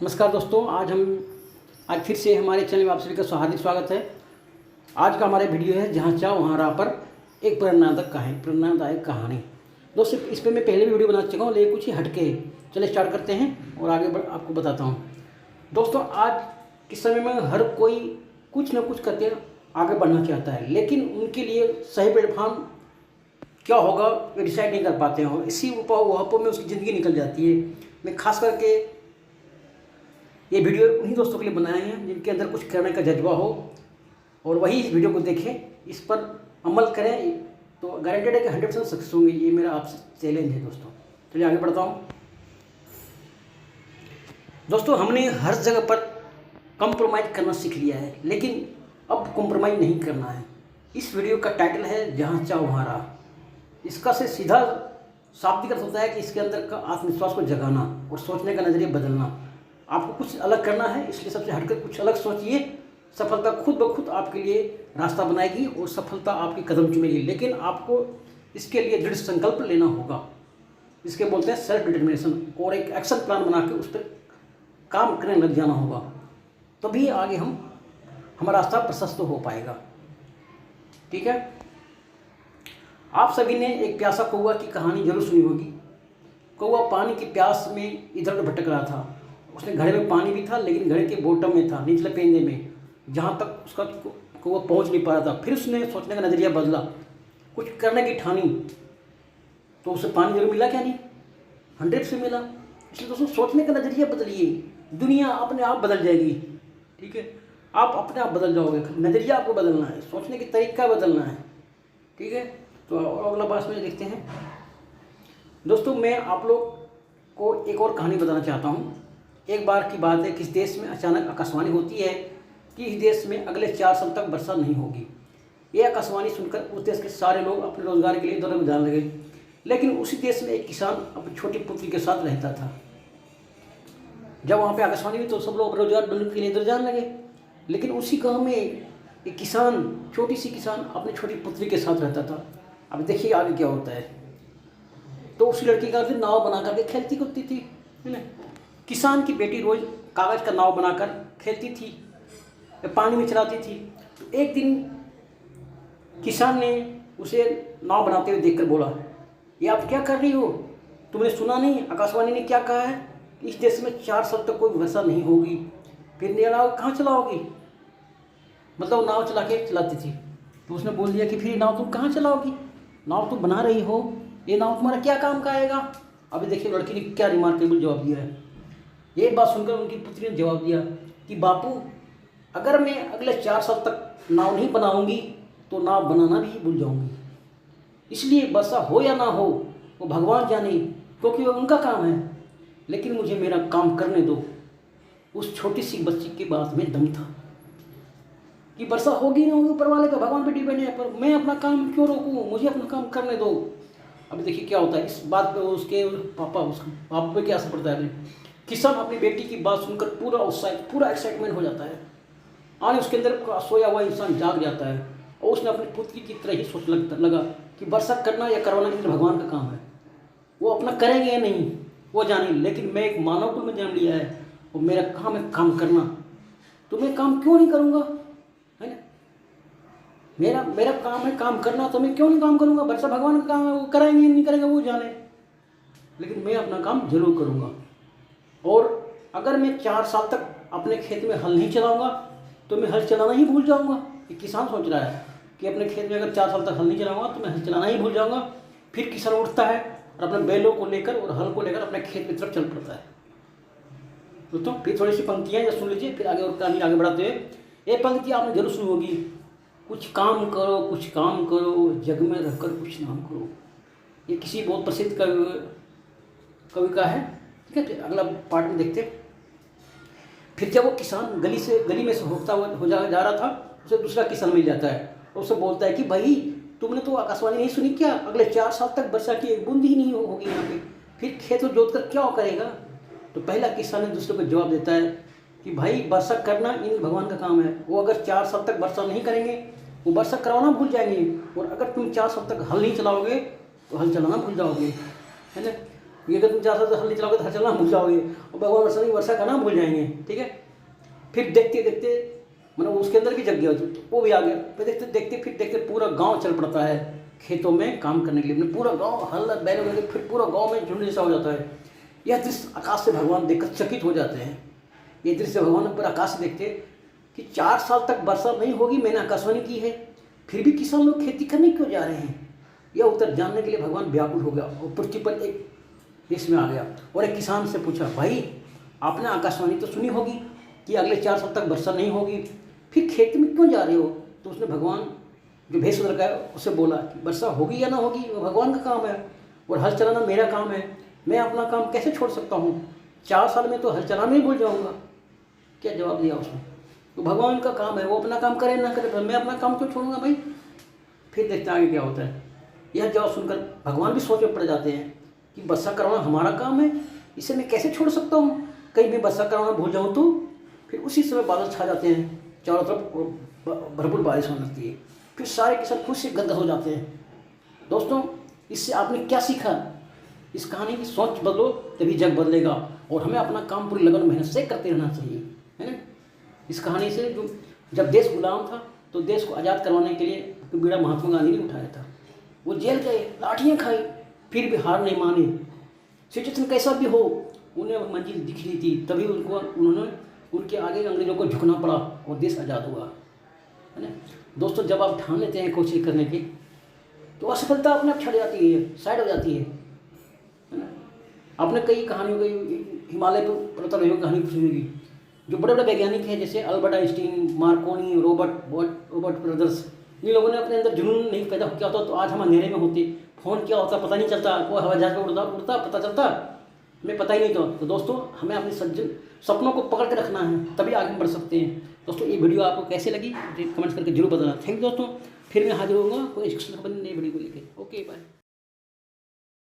नमस्कार दोस्तों, आज फिर से हमारे चैनल में आप सभी का हार्दिक स्वागत है। आज का हमारा वीडियो है जहाँ चाहो वहाँ राह पर एक प्रेरणादायक कहानी। दोस्तों इस पर मैं पहले भी वीडियो बना चुका हूँ, लेकिन कुछ ही हटके है। चलिए स्टार्ट करते हैं और आगे आपको बताता हूँ। दोस्तों आज के समय में हर कोई कुछ ना कुछ करके आगे बढ़ना चाहता है, लेकिन उनके लिए सही प्लेटफॉर्म क्या होगा ये डिसाइड नहीं कर पाते हैं। इसी वहाँ में उसकी ज़िंदगी निकल जाती है। मैं खास करके ये वीडियो उन्हीं दोस्तों के लिए बनाए हैं जिनके अंदर कुछ करने का जज्बा हो और वही इस वीडियो को देखें, इस पर अमल करें तो गारंटेड है कि 100% सक्सेस होंगे। ये मेरा आपसे चैलेंज है दोस्तों। चलिए आगे बढ़ता हूँ। दोस्तों हमने हर जगह पर कंप्रोमाइज़ करना सीख लिया है, लेकिन अब कंप्रोमाइज़ नहीं करना है। इस वीडियो का टाइटल है जहाँ चाहो वहाँ राह। इसका से सीधा शाब्दिक अर्थ होता है कि इसके अंदर का आत्मविश्वास को जगाना और सोचने का नज़रिया बदलना। आपको कुछ अलग करना है, इसलिए सबसे हटकर कुछ अलग सोचिए। सफलता खुद ब खुद आपके लिए रास्ता बनाएगी और सफलता आपकी कदम चुमेगी, लेकिन आपको इसके लिए दृढ़ संकल्प लेना होगा। इसके बोलते हैं सेल्फ डिटर्मिनेशन, और एक एक्शन प्लान बना के उस पर काम करने लग जाना होगा, तभी आगे हमारा रास्ता प्रशस्त हो पाएगा। ठीक है। आप सभी ने एक प्यासा कौवा की कहानी जरूर सुनी होगी। कौवा पानी की प्यास में इधर उधर भटक रहा था। उसने घड़े में पानी भी था, लेकिन घड़े के बॉटम में था, निचले पेंदे में, जहाँ तक उसका कौवा पहुँच नहीं पा रहा था। फिर उसने सोचने का नज़रिया बदला, कुछ करने की ठानी, तो उसे पानी जरूर मिला। क्या नहीं, 100% मिला। इसलिए दोस्तों सोचने का नज़रिया बदलिए, दुनिया अपने आप बदल जाएगी। ठीक है, आप अपने आप बदल जाओगे। नज़रिया आपको बदलना है, सोचने की तरीका बदलना है। ठीक है, तो अगला बात में देखते हैं। दोस्तों मैं आप लोग को एक और कहानी बताना चाहता हूँ। एक बार की बात है, किस देश में अचानक आकाशवाणी होती है कि इस देश में अगले 4 साल तक वर्षा नहीं होगी। यह आकाशवाणी सुनकर उस देश के सारे लोग अपने रोजगार के लिए इधर उधर जाने लगे। लेकिन उसी देश में एक किसान अपनी छोटी पुत्री के साथ रहता था। जब वहाँ पे आकाशवाणी हुई तो सब लोग अपने रोजगार ढूंढने के लिए इधर जाने लगे। लेकिन उसी गाँव में एक किसान, छोटी सी किसान अपनी छोटी पुत्री के साथ रहता था। अब देखिए आगे क्या होता है। तो उसी लड़की का फिर नाव बना करके खेलती कूदती थी, है ना। किसान की बेटी रोज कागज़ का नाव बनाकर खेलती थी, पानी में चलाती थी। तो एक दिन किसान ने उसे नाव बनाते हुए देखकर बोला, ये आप क्या कर रही हो? तुमने सुना नहीं आकाशवाणी ने क्या कहा है? इस देश में 4 साल तक कोई वर्षा नहीं होगी। फिर ये नाव कहाँ चलाओगी? मतलब नाव चला के चलाती थी। तो उसने बोल दिया कि फिर नाव तुम कहाँ चलाओगी? नाव तुम बना रही हो, ये नाव तुम्हारा क्या काम का आएगा? अभी देखिए लड़की ने क्या रिमार्केबल जवाब दिया है। ये बात सुनकर उनकी पुत्री ने जवाब दिया कि बापू, अगर मैं अगले 4 साल तक नाव नहीं बनाऊंगी तो नाव बनाना भी भूल जाऊंगी। इसलिए वर्षा हो या ना हो वो भगवान जाने, क्योंकि वो उनका काम है, लेकिन मुझे मेरा काम करने दो। उस छोटी सी बच्ची की बात में दम था कि वर्षा होगी ना होगी ऊपर वाले का, भगवान पे डिपेंड है, पर मैं अपना काम क्यों रोकूँ, मुझे अपना काम करने दो। अब देखिए क्या होता है। इस बात पे उसके पापा पे क्या असर पड़ता है। किसान अपनी बेटी की बात सुनकर पूरा उत्साहित, पूरा एक्साइटमेंट हो जाता है। और उसके अंदर सोया हुआ इंसान जाग जाता है और उसने अपनी पुत्री की तरह ही सोच लगा कि वर्षा करना या करवाना किसी भगवान का काम है। वो अपना करेंगे या नहीं वो जाने, लेकिन मैं एक मानव कुल में जन्म लिया है और मेरा काम है काम करना, तो मैं काम क्यों नहीं करूँगा, है ना। मेरा काम है काम करना, तो मैं क्यों नहीं काम करूँगा? वर्षा भगवान का काम है, वो करेंगे नहीं करेंगे वो जाने, लेकिन मैं अपना काम जरूर करूँगा। और अगर मैं 4 साल तक अपने खेत में हल नहीं चलाऊंगा तो मैं हल चलाना ही भूल जाऊंगा। एक किसान सोच रहा है कि अपने खेत में अगर 4 साल तक हल नहीं चलाऊंगा तो मैं हल चलाना ही भूल जाऊंगा। फिर किसान उठता है और अपने बैलों को लेकर और हल को लेकर अपने खेत की तरफ चल पड़ता है। दोस्तों फिर थोड़ी सी पंक्तियाँ सुन लीजिए, फिर आगे और कहानी आगे बढ़ाते हुए। ये पंक्ति आपने जरूर सुनी होगी, कुछ काम करो कुछ काम करो, जग में रहकर कुछ नाम करो। ये किसी बहुत प्रसिद्ध कवि का है। ठीक है, अगला पार्ट में देखते हैं। फिर जब वो किसान गली में से होता हुआ जा रहा था, उसे दूसरा किसान मिल जाता है और उसे बोलता है कि भाई तुमने तो आकाशवाणी नहीं सुनी क्या? अगले 4 साल तक वर्षा की एक बूंद ही नहीं होगी यहाँ पे, फिर खेत जोत कर क्या करेगा? तो पहला किसान ने दूसरे को जवाब देता है कि भाई वर्षा करना इन भगवान का काम है। वो अगर 4 साल तक वर्षा नहीं करेंगे वो वर्षा करवाना भूल जाएंगे, और अगर तुम 4 साल तक हल नहीं चलाओगे तो हल चलाना भूल जाओगे, है ना। ये अगर तुम 4 साल से हल नहीं चलाओगे तो हल चलाना भूल जाओगे और भगवान वर्षा नहीं वर्षा करना भूल जाएंगे। ठीक है, फिर देखते देखते मतलब उसके अंदर भी जग गया तो वो भी आ गया। फिर देखते देखते पूरा गांव चल पड़ता है खेतों में काम करने के लिए। अपने पूरा गांव हल बैल वगैरह, फिर पूरा गांव में झुंड जैसा हो जाता है। यह दृश्य आकाश से भगवान देखकर चकित हो जाते हैं। ये दृश्य भगवान ऊपर आकाश से देखते कि 4 साल तक वर्षा नहीं होगी, मैंने आकाशवाणी की है, फिर भी किसान लोग खेती करने क्यों जा रहे हैं। यह उत्तर जानने के लिए भगवान व्याकुल हो गया और पृथ्वी पर एक देश में आ गया और एक किसान से पूछा, भाई आपने आकाशवाणी तो सुनी होगी कि अगले 4 साल तक वर्षा नहीं होगी, फिर खेत में क्यों जा रहे हो। तो उसने भगवान जो भेष रखा है उससे बोला कि वर्षा होगी या ना होगी वो भगवान का काम है और हल चलाना मेरा काम है, मैं अपना काम कैसे छोड़ सकता हूँ। 4 साल में तो हल चलाना ही भूल जाऊँगा। क्या जवाब दिया उसने, तो भगवान का काम है, वो अपना काम करे ना करे, मैं अपना काम क्यों छोड़ूंगा भाई। फिर देखते आगे क्या होता है। यह जवाब सुनकर भगवान भी सोच में पड़ जाते हैं कि वर्षा करवाना हमारा काम है, इसे मैं कैसे छोड़ सकता हूँ। कहीं मैं वर्षा करवाना भूल जाऊँ तो फिर उसी समय बादल छा जाते हैं, चारों तरफ भरपूर बारिश होने लगती है। फिर सारे किसान खुद से गदगद हो जाते हैं। दोस्तों, इससे आपने क्या सीखा। इस कहानी की सोच बदलो तभी जग बदलेगा और हमें अपना काम पूरी लगन मेहनत से करते रहना चाहिए, है ना। इस कहानी से जो जब देश गुलाम था तो देश को आज़ाद करवाने के लिए बीड़ा महात्मा गांधी ने उठाया था। वो जेल गए, लाठियाँ खाई, फिर भी हार नहीं मानी। सिचुएशन कैसा भी हो उन्हें मंजिल दिख रही थी, तभी उन्होंने उनके आगे अंग्रेजों को झुकना पड़ा और देश आज़ाद हुआ, है ना। दोस्तों, जब आप ठान लेते हैं कोशिश करने की तो असफलता अपने आप छट जाती है, साइड हो जाती है ना। आपने कई कहानियों की हिमालय पर पर्वतारोहियों की कहानी सुनी होगी। जो बड़े बड़े वैज्ञानिक हैं जैसे Albert Einstein, Marconi, Robert brothers, इन लोगों ने अपने अंदर जुनून नहीं पैदा किया होता तो आज हम अंधेरे में होते। फ़ोन क्या होता पता नहीं चलता, कोई हवाई जहाज पर उड़ता पता चलता, हमें पता ही नहीं था। तो दोस्तों, हमें अपने सपनों को पकड़ के रखना है, तभी आगे बढ़ सकते हैं। दोस्तों, ये वीडियो आपको कैसे लगी कमेंट्स करके जरूर बताना। थैंक यू दोस्तों, फिर मैं हाजिर होऊंगा कोई नई वीडियो को लेकर। Okay, bye.